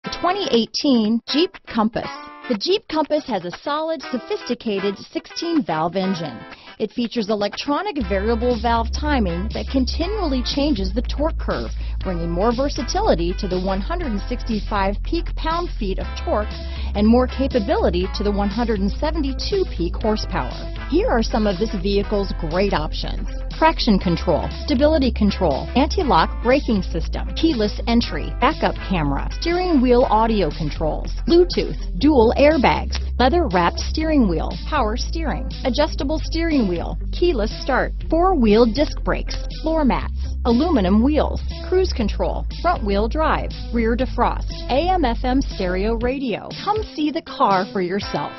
The 2018 Jeep Compass. The Jeep Compass has a solid, sophisticated 16-valve engine. It features electronic variable valve timing that continually changes the torque curve, bringing more versatility to the 165 peak pound-feet of torque and more capability to the 172 peak horsepower. Here are some of this vehicle's great options: traction control, stability control, anti-lock braking system, keyless entry, backup camera, steering wheel audio controls, Bluetooth, dual airbags, leather-wrapped steering wheel, power steering, adjustable steering wheel, keyless start, four-wheel disc brakes, floor mats, aluminum wheels, cruise control, front-wheel drive, rear defrost, AM/FM stereo radio. Come see the car for yourself.